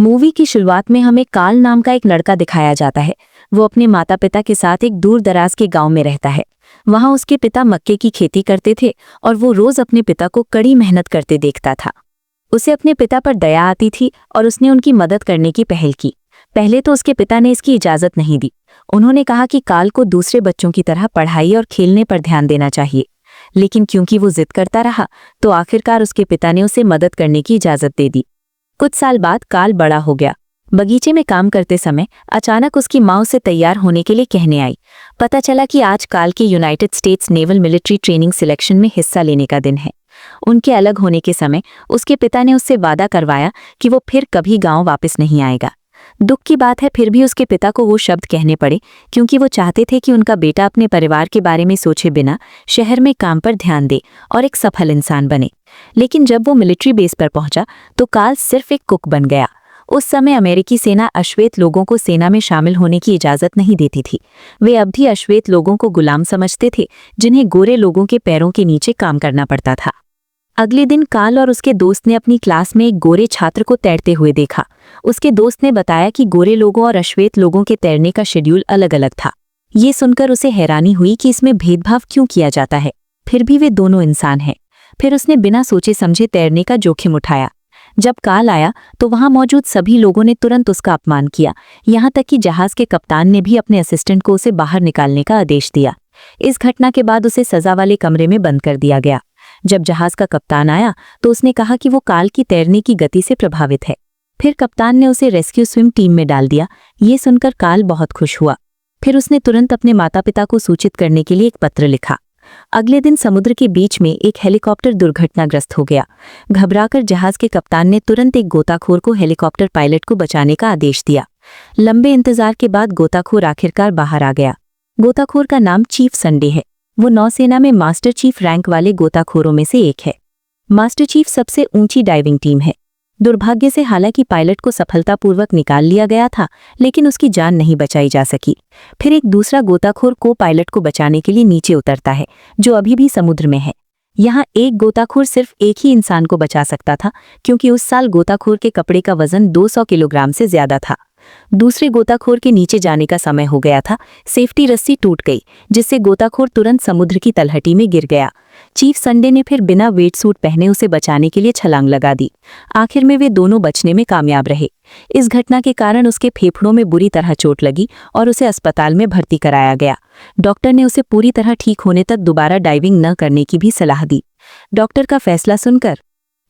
Movie की शुरुआत में हमें काल नाम का एक लड़का दिखाया जाता है। वो अपने माता पिता के साथ एक दूर दराज के गांव में रहता है। वहां उसके पिता मक्के की खेती करते थे और वो रोज अपने पिता को कड़ी मेहनत करते देखता था। उसे अपने पिता पर दया आती थी और उसने उनकी मदद करने की पहल की। पहले तो उसके पिता ने इसकी इजाजत नहीं दी। उन्होंने कहा कि काल को दूसरे बच्चों की तरह पढ़ाई और खेलने पर ध्यान देना चाहिए, लेकिन क्योंकि वो जिद करता रहा तो आखिरकार उसके पिता ने उसे मदद करने की इजाजत दे दी। कुछ साल बाद काल बड़ा हो गया। बगीचे में काम करते समय अचानक उसकी माँ उसे तैयार होने के लिए कहने आई। पता चला कि आज काल के United states naval military training selection में हिस्सा लेने का दिन है। उनके अलग होने के समय उसके पिता ने उससे वादा करवाया कि वो फिर कभी गांव वापस नहीं आएगा। दुख की बात है, फिर भी उसके पिता को वो शब्द कहने पड़े क्योंकि वो चाहते थे कि उनका बेटा अपने परिवार के बारे में सोचे बिना शहर में काम पर ध्यान दे और एक सफल इंसान बने। लेकिन जब वो मिलिट्री बेस पर पहुंचा तो काल सिर्फ एक कुक बन गया। उस समय अमेरिकी सेना अश्वेत लोगों को सेना में शामिल होने की इजाजत नहीं देती थी। वे अब भी अश्वेत लोगों को गुलाम समझते थे, जिन्हें गोरे लोगों के पैरों के नीचे काम करना पड़ता था। अगले दिन काल और उसके दोस्त ने अपनी क्लास में एक गोरे छात्र को तैरते हुए देखा। उसके दोस्त ने बताया कि गोरे लोगों और अश्वेत लोगों के तैरने का शेड्यूल अलग अलग था। ये सुनकर उसे हैरानी हुई कि इसमें भेदभाव क्यों किया जाता है, फिर भी वे दोनों इंसान हैं। फिर उसने बिना सोचे समझे तैरने का जोखिम उठाया। जब काल आया तो वहां मौजूद सभी लोगों ने तुरंत उसका अपमान किया। यहां तक कि जहाज के कप्तान ने भी अपने असिस्टेंट को उसे बाहर निकालने का आदेश दिया। इस घटना के बाद उसे सजा वाले कमरे में बंद कर दिया गया। जब जहाज का कप्तान आया तो उसने कहा कि वो काल की तैरने की गति से प्रभावित है। फिर कप्तान ने उसे रेस्क्यू स्विम टीम में डाल दिया। ये सुनकर काल बहुत खुश हुआ। फिर उसने तुरंत अपने माता पिता को सूचित करने के लिए एक पत्र लिखा। अगले दिन समुद्र के बीच में एक हेलीकॉप्टर दुर्घटनाग्रस्त हो गया। घबराकर जहाज के कप्तान ने तुरंत एक गोताखोर को हेलीकॉप्टर पायलट को बचाने का आदेश दिया। लंबे इंतजार के बाद गोताखोर आखिरकार बाहर आ गया। गोताखोर का नाम चीफ संडे है। वो नौसेना में मास्टर चीफ रैंक वाले गोताखोरों में से एक है। मास्टर चीफ सबसे ऊंची डाइविंग टीम है। दुर्भाग्य से हालांकि पायलट को सफलतापूर्वक निकाल लिया गया था, लेकिन उसकी जान नहीं बचाई जा सकी। फिर एक दूसरा गोताखोर को पायलट को बचाने के लिए नीचे उतरता है, जो अभी भी समुद्र में है। यहाँ एक गोताखोर सिर्फ एक ही इंसान को बचा सकता था, क्योंकि उस साल गोताखोर के कपड़े का वजन 200 किलोग्राम से ज्यादा था। दूसरे गोताखोर के नीचे जाने का समय हो गया था। सेफ्टी रस्सी टूट गई, जिससे गोताखोर तुरंत समुद्र की तलहटी में गिर गया। चीफ संडे ने फिर बिना वेट सूट पहने उसे बचाने के लिए छलांग लगा दी। आखिर में वे दोनों बचने में कामयाब रहे। इस घटना के कारण उसके फेफड़ों में बुरी तरह चोट लगी और उसे अस्पताल में भर्ती कराया गया। डॉक्टर ने उसे पूरी तरह ठीक होने तक दोबारा डाइविंग न करने की भी सलाह दी। डॉक्टर का फैसला सुनकर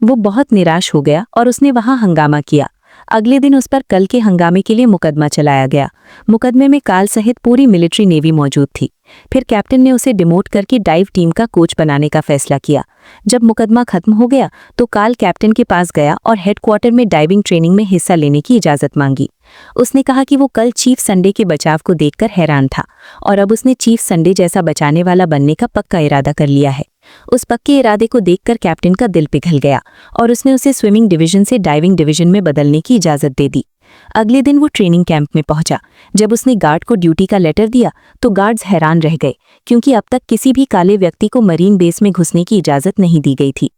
वो बहुत निराश हो गया और उसने वहां हंगामा किया। अगले दिन उस पर कल के हंगामे के लिए मुकदमा चलाया गया। मुकदमे में काल सहित पूरी मिलिट्री नेवी मौजूद थी। फिर कैप्टन ने उसे डिमोट करके डाइव टीम का कोच बनाने का फैसला किया। जब मुकदमा खत्म हो गया तो काल कैप्टन के पास गया और हेडक्वार्टर में डाइविंग ट्रेनिंग में हिस्सा लेने की इजाजत मांगी। उसने कहा कि वो कल चीफ संडे के बचाव को देखकर हैरान था और अब उसने चीफ संडे जैसा बचाने वाला बनने का पक्का इरादा कर लिया है। उस पक्के इरादे को देखकर कैप्टन का दिल पिघल गया और उसने उसे स्विमिंग डिवीजन से डाइविंग डिवीजन में बदलने की इजाजत दे दी। अगले दिन वो ट्रेनिंग कैंप में पहुंचा। जब उसने गार्ड को ड्यूटी का लेटर दिया तो गार्ड्स हैरान रह गए, क्योंकि अब तक किसी भी काले व्यक्ति को मरीन बेस में घुसने की इजाजत नहीं दी गई थी।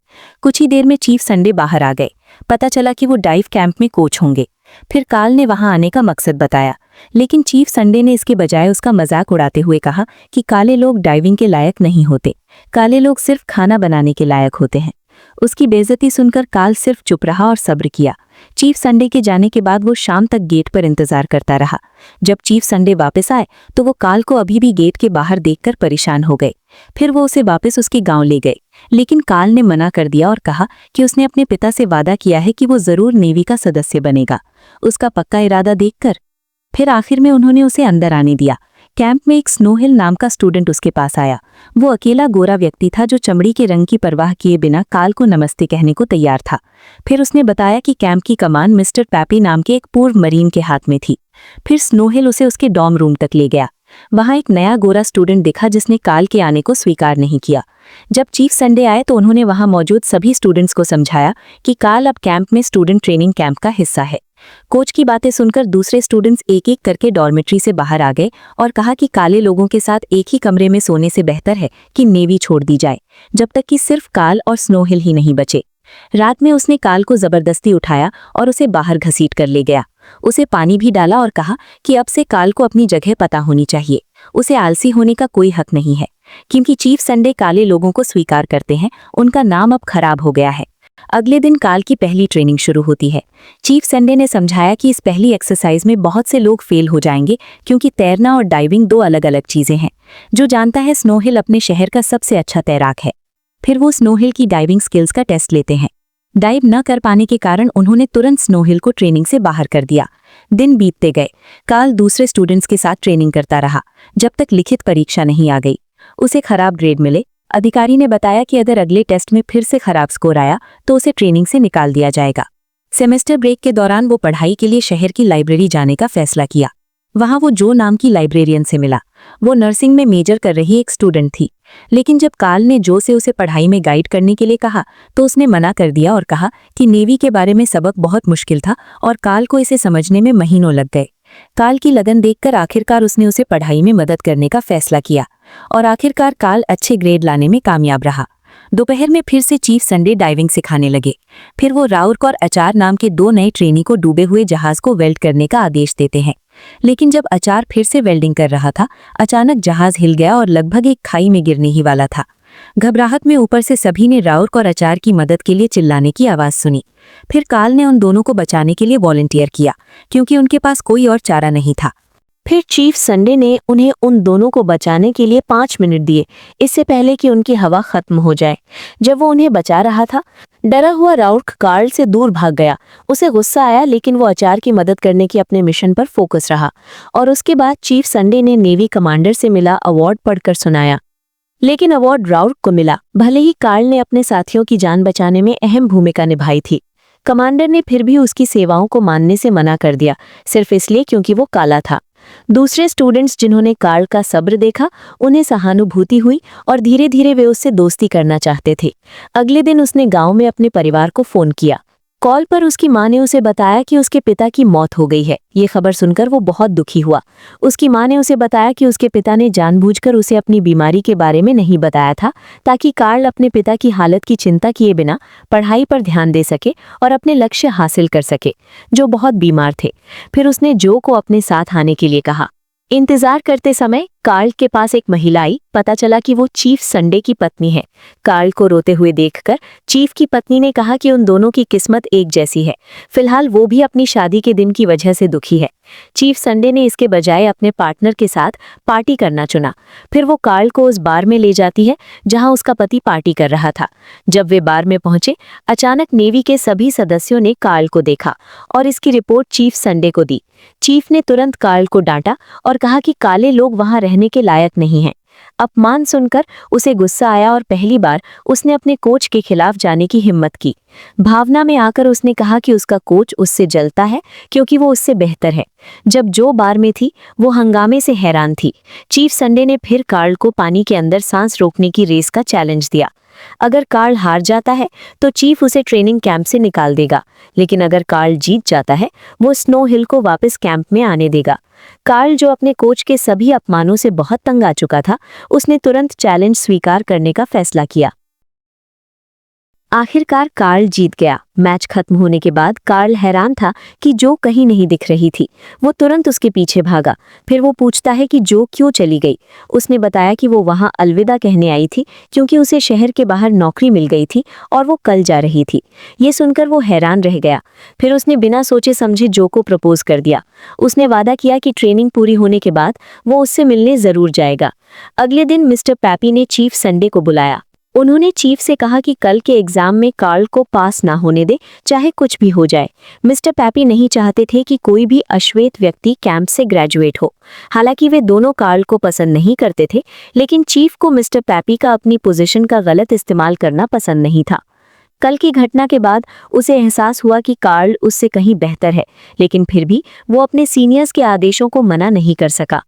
कुछ ही देर में चीफ संडे बाहर आ गए। पता चला कि वो डाइव कैंप में कोच होंगे। फिर काल ने वहां आने का मकसद बताया, लेकिन चीफ संडे ने इसके बजाय उसका मजाक उड़ाते हुए कहा कि काले लोग डाइविंग के लायक नहीं होते, काले लोग सिर्फ खाना बनाने के लायक होते हैं। उसकी बेइज्जती सुनकर काल सिर्फ चुप रहा और सब्र किया। चीफ संडे के जाने के बाद वो शाम तक गेट पर इंतजार करता रहा। जब चीफ संडे वापस आए तो वो काल को अभी भी गेट के बाहर देखकर परेशान हो गए। फिर वो उसे वापस उसके गांव ले गए, लेकिन काल ने मना कर दिया और कहा कि उसने अपने पिता से वादा किया है कि वो जरूर नेवी का सदस्य बनेगा। उसका पक्का इरादा देखकर फिर आखिर में उन्होंने उसे अंदर आने दिया। कैंप में एक स्नोहिल नाम का स्टूडेंट उसके पास आया। वो अकेला गोरा व्यक्ति था जो चमड़ी के रंग की परवाह किए बिना काल को नमस्ते कहने को तैयार था। फिर उसने बताया कि कैंप की कमान मिस्टर पैपी नाम के एक पूर्व मरीन के हाथ में थी। फिर स्नोहिल उसे उसके डॉर्म रूम तक ले गया। वहां एक नया गोरा स्टूडेंट दिखा जिसने काल के आने को स्वीकार नहीं किया। जब चीफ संडे आए तो उन्होंने वहां मौजूद सभी स्टूडेंट्स को समझाया कि काल अब कैंप में स्टूडेंट ट्रेनिंग कैंप का हिस्सा है। कोच की बातें सुनकर दूसरे स्टूडेंट्स एक एक करके डॉर्मेट्री से बाहर आ गए और कहा कि काले लोगों के साथ एक ही कमरे में सोने से बेहतर है कि नेवी छोड़ दी जाए, जब तक कि सिर्फ काल और स्नोहिल ही नहीं बचे। रात में उसने कार्ल को जबरदस्ती उठाया और उसे बाहर घसीट कर ले गया। उसे पानी भी डाला और कहा कि अब से कार्ल को अपनी जगह पता होनी चाहिए, उसे आलसी होने का कोई हक नहीं है। क्योंकि चीफ संडे काले लोगों को स्वीकार करते हैं, उनका नाम अब खराब हो गया है। अगले दिन कार्ल की पहली ट्रेनिंग शुरू होती है। चीफ संडे ने समझाया कि इस पहली एक्सरसाइज में बहुत से लोग फेल हो जाएंगे, क्योंकि तैरना और डाइविंग दो अलग अलग चीजें हैं। जो जानता है स्नो हिल अपने शहर का सबसे अच्छा तैराक है। फिर वो स्नो हिल की डाइविंग स्किल्स का टेस्ट लेते हैं। डाइव न कर पाने के कारण उन्होंने तुरंत स्नो हिल को ट्रेनिंग से बाहर कर दिया। दिन बीतते गए, कार्ल दूसरे स्टूडेंट्स के साथ ट्रेनिंग करता रहा, जब तक लिखित परीक्षा नहीं आ गई। उसे खराब ग्रेड मिले। अधिकारी ने बताया कि अगर अगले टेस्ट में फिर से खराब स्कोर आया तो उसे ट्रेनिंग से निकाल दिया जाएगा। सेमेस्टर ब्रेक के दौरान वो पढ़ाई के लिए शहर की लाइब्रेरी जाने का फैसला किया। वहां वो जो नाम की लाइब्रेरियन से मिला। वो नर्सिंग में मेजर कर रही एक स्टूडेंट थी। लेकिन जब कार्ल ने जो से उसे पढ़ाई में गाइड करने के लिए कहा तो उसने मना कर दिया और कहा कि नेवी के बारे में सबक बहुत मुश्किल था और कार्ल को इसे समझने में महीनों लग गए। कार्ल की लगन देखकर आखिरकार उसने उसे पढ़ाई में मदद करने का फैसला किया और आखिरकार कार्ल अच्छे ग्रेड लाने में कामयाब रहा। दोपहर में फिर से चीफ संडे डाइविंग सिखाने लगे। फिर वो राउर्क और अचार नाम के दो नए ट्रेनी को डूबे हुए जहाज को वेल्ड करने का आदेश देते हैं। लेकिन जब अचार फिर से वेल्डिंग कर रहा था, अचानक जहाज हिल गया और लगभग एक खाई में गिरने ही वाला था। घबराहट में ऊपर से सभी ने राउर्क और अचार की मदद के लिए चिल्लाने की आवाज सुनी। फिर कार्ल ने उन दोनों को बचाने के लिए वॉलंटियर किया, क्योंकि उनके पास कोई और चारा नहीं था। फिर चीफ संडे ने उन्हें उन दोनों को बचाने के लिए 5 मिनट दिए, इससे पहले कि उनकी हवा खत्म हो जाए। जब वो उन्हें बचा रहा था, डरा हुआ राउर्क कार्ल से दूर भाग गया। उसे गुस्सा आया, लेकिन वो अचार की मदद करने की अपने मिशन पर फोकस रहा। और उसके बाद चीफ संडे ने नेवी कमांडर से मिला अवार्ड पढ़कर सुनाया। लेकिन अवार्ड राउर्क को मिला, भले ही कार्ल ने अपने साथियों की जान बचाने में अहम भूमिका निभाई थी। कमांडर ने फिर भी उसकी सेवाओं को मानने से मना कर दिया, सिर्फ इसलिए क्योंकि वो काला था। दूसरे स्टूडेंट्स जिन्होंने कार्ल का सब्र देखा, उन्हें सहानुभूति हुई और धीरे धीरे वे उससे दोस्ती करना चाहते थे। अगले दिन उसने गांव में अपने परिवार को फोन किया। कॉल पर उसकी मां ने उसे बताया कि उसके पिता की मौत हो गई है। ये खबर सुनकर वो बहुत दुखी हुआ। उसकी मां ने उसे बताया कि उसके पिता ने जानबूझकर उसे अपनी बीमारी के बारे में नहीं बताया था, ताकि कार्ल अपने पिता की हालत की चिंता किए बिना पढ़ाई पर ध्यान दे सके और अपने लक्ष्य हासिल कर सके, जो बहुत बीमार थे। फिर उसने जो को अपने साथ आने के लिए कहा। इंतजार करते समय कार्ल के पास एक महिला आई। पता चला कि वो चीफ संडे की पत्नी है। कार्ल को रोते हुए देखकर चीफ की पत्नी ने कहा कि उन दोनों की किस्मत एक जैसी है। फिलहाल वो भी अपनी शादी के दिन की वजह से दुखी है। चीफ संडे ने इसके बजाय अपने पार्टनर के साथ पार्टी करना चुना। फिर वो कार्ल को उस बार में ले जाती है जहां उसका पति पार्टी कर रहा था। जब वे बार में पहुंचे, अचानक नेवी के सभी सदस्यों ने कार्ल को देखा और इसकी रिपोर्ट चीफ संडे को दी। चीफ ने तुरंत कार्ल को डांटा और कहा कि काले लोग वहां रहने के लायक नहीं हैं। अपमान सुनकर उसे गुस्सा आया और पहली बार उसने अपने कोच के खिलाफ जाने की हिम्मत की। भावना में आकर उसने कहा कि उसका कोच उससे जलता है क्योंकि वो उससे बेहतर है। जब जो बार में थी, वो हंगामे से हैरान थी। चीफ संडे ने फिर कार्ल को पानी के अंदर सांस रोकने की रेस का चैलेंज दिया। अगर कार्ल हार जाता है तो चीफ उसे ट्रेनिंग कैंप से निकाल देगा, लेकिन अगर कार्ल जीत जाता है, वो स्नो हिल को वापस कैंप में आने देगा। कार्ल, जो अपने कोच के सभी अपमानों से बहुत तंग आ चुका था, उसने तुरंत चैलेंज स्वीकार करने का फैसला किया। आखिरकार कार्ल जीत गया। मैच खत्म होने के बाद कार्ल हैरान था कि जो कहीं नहीं दिख रही थी। वो तुरंत उसके पीछे भागा। फिर वो पूछता है कि जो क्यों चली गई। उसने बताया कि वो वहां अलविदा कहने आई थी क्योंकि उसे शहर के बाहर नौकरी मिल गई थी और वो कल जा रही थी। ये सुनकर वो हैरान रह गया। फिर उसने बिना सोचे समझे जो को प्रपोज कर दिया। उसने वादा किया कि ट्रेनिंग पूरी होने के बाद वो उससे मिलने जरूर जाएगा। अगले दिन मिस्टर पैपी ने चीफ संडे को बुलाया। उन्होंने चीफ से कहा कि कल के एग्जाम में कार्ल को पास ना होने दे, चाहे कुछ भी हो जाए। मिस्टर पैपी नहीं चाहते थे कि कोई भी अश्वेत व्यक्ति कैंप से ग्रेजुएट हो। हालांकि वे दोनों कार्ल को पसंद नहीं करते थे, लेकिन चीफ को मिस्टर पैपी का अपनी पोजीशन का गलत इस्तेमाल करना पसंद नहीं था। कल की घटना के बाद उसे एहसास हुआ कि कार्ल उससे कहीं बेहतर है, लेकिन फिर भी वो अपने सीनियर्स के आदेशों को मना नहीं कर सका।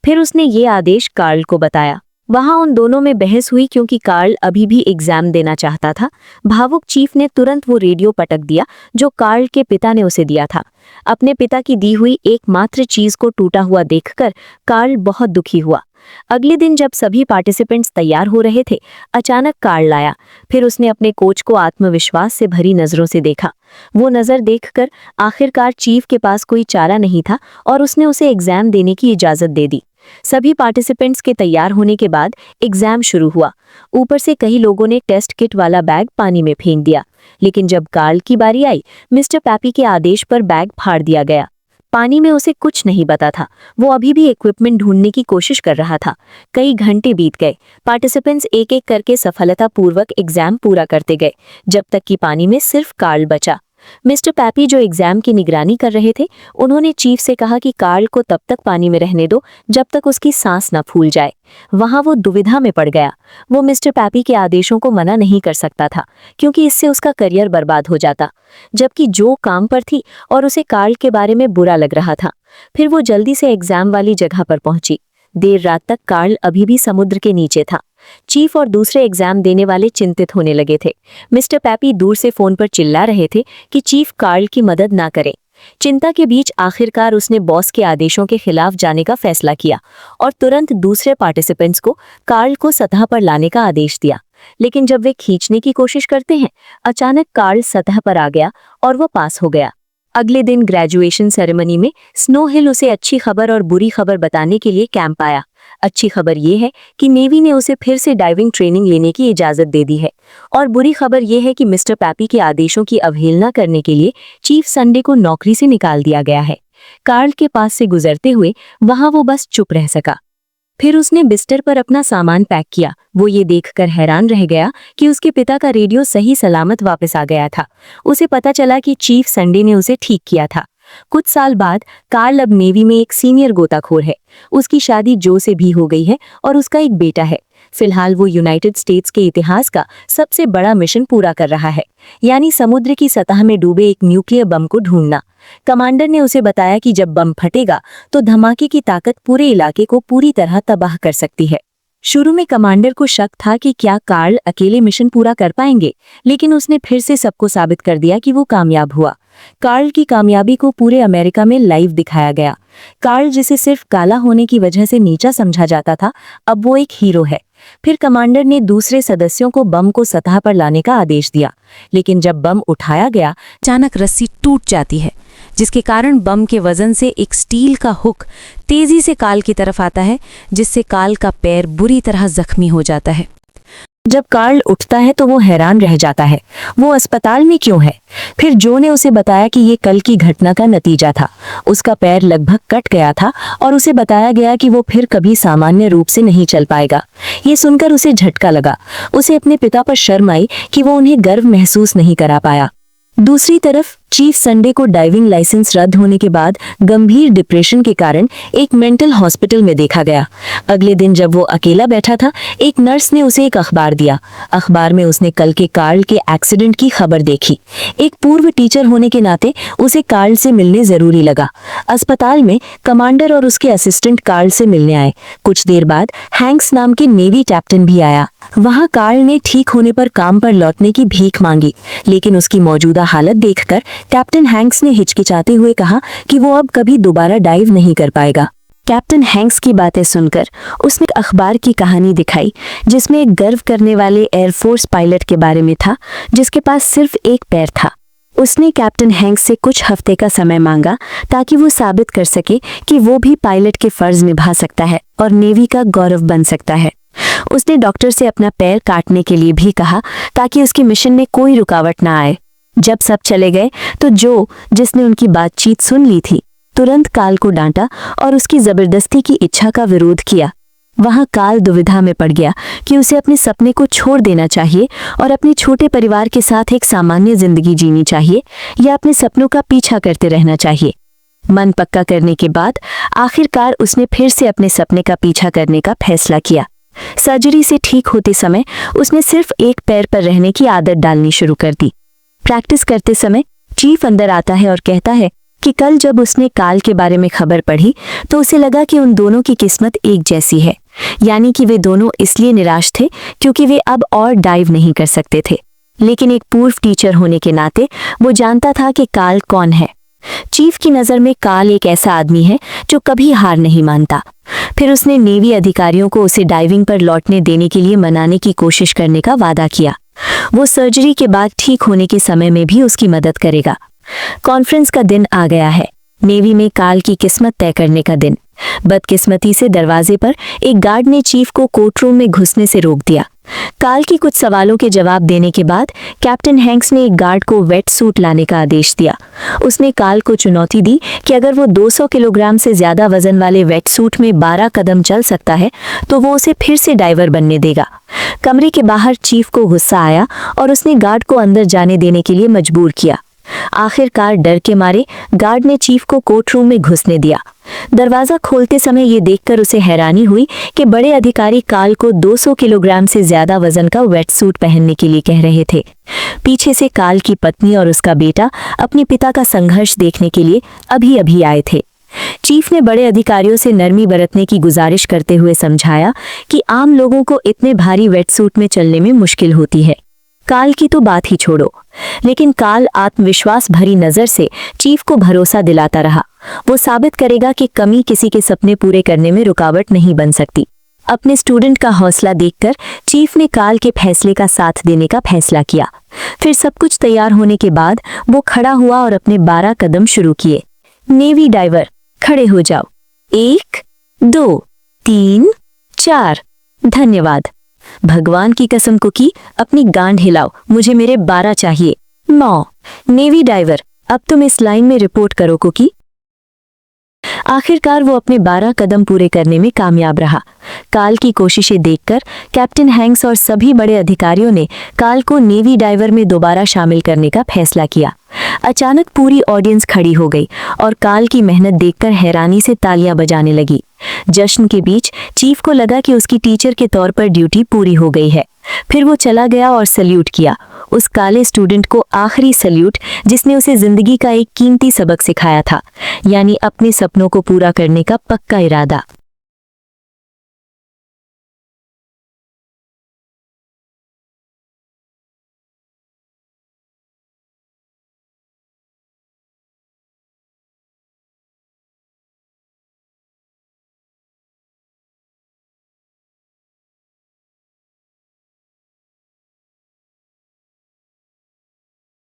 फिर उसने ये आदेश कार्ल को बताया। वहां उन दोनों में बहस हुई क्योंकि कार्ल अभी भी एग्जाम देना चाहता था। भावुक चीफ ने तुरंत वो रेडियो पटक दिया जो कार्ल के पिता ने उसे दिया था। अपने पिता की दी हुई एकमात्र चीज को टूटा हुआ देखकर कार्ल बहुत दुखी हुआ। अगले दिन जब सभी पार्टिसिपेंट्स तैयार हो रहे थे, अचानक कार्ल आया। फिर उसने अपने कोच को आत्मविश्वास से भरी नजरों से देखा। वो नजर देखकर आखिरकार चीफ के पास कोई चारा नहीं था और उसने उसे एग्जाम देने की इजाजत दे दी। सभी पार्टिसिपेंट्स के तैयार होने के बाद एग्जाम शुरू हुआ। ऊपर से कई लोगों ने टेस्ट किट वाला बैग पानी में फेंक दिया, लेकिन जब कार्ल की बारी आई, मिस्टर पैपी के आदेश पर बैग फाड़ दिया गया। पानी में उसे कुछ नहीं पता था। वो अभी भी इक्विपमेंट ढूंढने की कोशिश कर रहा था। कई घंटे बीत गए। पार्टिसिपेंट्स एक एक करके सफलतापूर्वक एग्जाम पूरा करते गए, जब तक कि पानी में सिर्फ कार्ल बचा। मिस्टर पैपी, जो एग्जाम की निगरानी कर रहे थे, उन्होंने चीफ से कहा कि कार्ल को तब तक पानी में रहने दो जब तक उसकी सांस न फूल जाए। वहां वो दुविधा में पड़ गया। वो मिस्टर पैपी के आदेशों को मना नहीं कर सकता था, क्योंकि इससे उसका करियर बर्बाद हो जाता, जबकि जो काम पर थी और उसे कार्ल के बारे में बुरा लग रहा था। फिर वो जल्दी से एग्जाम वाली जगह पर पहुंची। देर रात तक कार्ल अभी भी समुद्र के नीचे था। चीफ और दूसरे एग्जाम देने वाले चिंतित होने लगे थे। मिस्टर पैपी दूर से फोन पर चिल्ला रहे थे कि चीफ कार्ल की मदद ना करे। चिंता के बीच आखिरकार उसने बॉस के आदेशों के खिलाफ जाने का फैसला किया और तुरंत दूसरे पार्टिसिपेंट्स को कार्ल को सतह पर लाने का आदेश दिया। लेकिन जब वे खींचने की कोशिश करते हैं, अचानक कार्ल सतह पर आ गया और वो पास हो गया। अगले दिन ग्रेजुएशन सेरेमनी में स्नो हिल उसे अच्छी खबर और बुरी खबर बताने के लिए कैंप आया। अच्छी खबर यह है कि नेवी ने उसे फिर से डाइविंग ट्रेनिंग लेने की इजाजत दे दी है, और बुरी खबर यह है कि मिस्टर पैपी के आदेशों की अवहेलना करने के लिए चीफ संडे को नौकरी से निकाल दिया गया है। कार्ल के पास से गुजरते हुए वहां वो बस चुप रह सका। फिर उसने बिस्तर पर अपना सामान पैक किया। वो ये देखकर हैरान रह गया कि उसके पिता का रेडियो सही सलामत वापस आ गया था। उसे पता चला कि चीफ संडे ने उसे ठीक किया था। कुछ साल बाद कार्ल अब नेवी में एक सीनियर गोताखोर है। उसकी शादी जो से भी हो गई है और उसका एक बेटा है। फिलहाल वो यूनाइटेड स्टेट्स के इतिहास का सबसे बड़ा मिशन पूरा कर रहा है, यानी समुद्र की सतह में डूबे एक न्यूक्लियर बम को ढूंढना। कमांडर ने उसे बताया कि जब बम फटेगा तो धमाके की ताकत पूरे इलाके को पूरी तरह तबाह कर सकती है। शुरू में कमांडर को शक था कि क्या कार्ल अकेले मिशन पूरा कर पाएंगे, लेकिन उसने फिर से सबको साबित कर दिया कि वो कामयाब हुआ। कार्ल की कामयाबी को पूरे अमेरिका में लाइव दिखाया गया। कार्ल, जिसे सिर्फ काला होने की वजह से नीचा समझा जाता था, अब वो एक हीरो है। फिर कमांडर ने दूसरे सदस्यों को बम को सतह पर लाने का आदेश दिया, लेकिन जब बम उठाया गया, अचानक रस्सी टूट जाती है, जिसके कारण बम के वजन से एक स्टील का हुक तेजी से कार्ल की तरफ आता है, जिससे कार्ल का पैर बुरी तरह जख्मी हो जाता है। जब कार्ल उठता है तो वो हैरान रह जाता है, वो अस्पताल में क्यों है। फिर जो ने उसे बताया कि ये कल की घटना का नतीजा था। उसका पैर लगभग कट गया था और उसे बताया गया कि वो फिर कभी सामान्य रूप से नहीं चल पाएगा। ये सुनकर उसे झटका लगा। उसे अपने पिता पर शर्म आई कि वो उन्हें गर्व महसूस नहीं करा पाया। दूसरी तरफ चीफ संडे को डाइविंग लाइसेंस रद्द होने के बाद गंभीर डिप्रेशन के कारण एक मेंटल हॉस्पिटल में देखा गया। अगले दिन जब वो अकेला बैठा था, एक नर्स ने उसे एक अखबार दिया। अखबार में उसने कल के कार्ल के एक्सीडेंट की खबर देखी। एक पूर्व टीचर होने के नाते उसे कार्ल से मिलने जरूरी लगा। अस्पताल में कमांडर और उसके असिस्टेंट कार्ल से मिलने आए। कुछ देर बाद हैंक्स नाम के नेवी कैप्टन भी आया। वहां कार्ल ने ठीक होने पर काम पर लौटने की भीख मांगी, लेकिन उसकी मौजूदा हालत देखकर कैप्टन हैंक्स ने हिचकिचाते हुए कहा कि वो अब कभी दोबारा डाइव नहीं कर पाएगा। कैप्टन हैंक्स की बातें सुनकर उसने एक अखबार की कहानी दिखाई, जिसमें एक गर्व करने वाले एयरफोर्स पायलट के बारे में था, जिसके पास सिर्फ एक पैर था। उसने कैप्टन हैंक्स से कुछ हफ्ते का समय मांगा ताकि वो साबित कर सके कि वो भी पायलट के फर्ज निभा सकता है और नेवी का गौरव बन सकता है। उसने डॉक्टर से अपना पैर काटने के लिए भी कहा ताकि उसके मिशन में कोई रुकावट ना आए। जब सब चले गए तो जिसने उनकी बातचीत सुन ली थी, तुरंत कार्ल को डांटा और उसकी जबरदस्ती की इच्छा का विरोध किया। वहां कार्ल दुविधा में पड़ गया कि उसे अपने सपने को छोड़ देना चाहिए और अपने छोटे परिवार के साथ एक सामान्य जिंदगी जीनी चाहिए, या अपने सपनों का पीछा करते रहना चाहिए। मन पक्का करने के बाद आखिरकार उसने फिर से अपने सपने का पीछा करने का फैसला किया। सर्जरी से ठीक होते समय उसने सिर्फ एक पैर पर रहने की आदत डालनी शुरू कर दी। प्रैक्टिस करते समय चीफ अंदर आता है और कहता है कि कल जब उसने कार्ल के बारे में खबर पढ़ी तो उसे लगा कि उन दोनों की किस्मत एक जैसी है, यानी कि वे दोनों इसलिए निराश थे क्योंकि वे अब और डाइव नहीं कर सकते थे। लेकिन एक पूर्व टीचर होने के नाते वो जानता था कि कार्ल कौन है। चीफ की नज़र में काल एक ऐसा आदमी है जो कभी हार नहीं मानता। फिर उसने नेवी अधिकारियों को उसे डाइविंग पर लौटने देने के लिए मनाने की कोशिश करने का वादा किया। वो सर्जरी के बाद ठीक होने के समय में भी उसकी मदद करेगा। कॉन्फ्रेंस का दिन आ गया है, नेवी में काल की किस्मत तय करने का दिन। बदकिस्मती से दरवाजे पर एक गार्ड ने चीफ को कोर्टरूम में घुसने से रोक दिया। काल की कुछ सवालों के जवाब देने के बाद कैप्टन हैंक्स ने एक गार्ड को वेट सूट लाने का आदेश दिया। उसने काल को चुनौती दी कि अगर वो 200 किलोग्राम से ज्यादा वजन वाले वेट सूट में 12 कदम चल सकता है तो वो उसे फिर से डाइवर बनने देगा। कमरे के बाहर चीफ को गुस्सा आया और उसने गार्ड को अंदर जाने देने के लिए मजबूर किया। आखिरकार डर के मारे गार्ड ने चीफ को कोर्टरूम में घुसने दिया। दरवाजा खोलते समय ये देखकर उसे हैरानी हुई कि बड़े अधिकारी काल को 200 किलोग्राम से ज्यादा वजन का वेट सूट पहनने के लिए कह रहे थे। पीछे से काल की पत्नी और उसका बेटा अपने पिता का संघर्ष देखने के लिए अभी अभी आए थे। चीफ ने बड़े अधिकारियों से नरमी बरतने की गुजारिश करते हुए समझाया कि आम लोगों को इतने भारी वेट सूट में चलने में मुश्किल होती है। काल की तो बात ही छोड़ो, लेकिन काल आत्मविश्वास भरी नजर से चीफ को भरोसा दिलाता रहा। वो साबित करेगा कि कमी किसी के सपने पूरे करने में रुकावट नहीं बन सकती। अपने स्टूडेंट का हौसला देखकर चीफ ने काल के फैसले का साथ देने का फैसला किया। फिर सब कुछ तैयार होने के बाद वो खड़ा हुआ और अपने 12 कदम शुरू किए। नेवी डाइवर, खड़े हो जाओ। 1, 2, 3, 4। धन्यवाद। भगवान की कसम कुकी, अपनी गांड हिलाओ, मुझे मेरे 12 चाहिए। 9। नेवी डाइवर, अब तुम इस लाइन में रिपोर्ट करो कुकी। आखिरकार वो अपने 12 कदम पूरे करने में कामयाब रहा। काल की कोशिशें देखकर कैप्टन हैंक्स और सभी बड़े अधिकारियों ने काल को नेवी डाइवर में दोबारा शामिल करने का फैसला किया। अचानक पूरी ऑडियंस खड़ी हो गई और काल की मेहनत देखकर हैरानी से तालियां बजाने लगी। जश्न के बीच चीफ को लगा कि उसकी टीचर के तौर पर ड्यूटी पूरी हो गई है। फिर वो चला गया और सल्यूट किया, उस काले स्टूडेंट को आखिरी सल्यूट जिसने उसे जिंदगी का एक कीमती सबक सिखाया था, यानी अपने सपनों को पूरा करने का पक्का इरादा।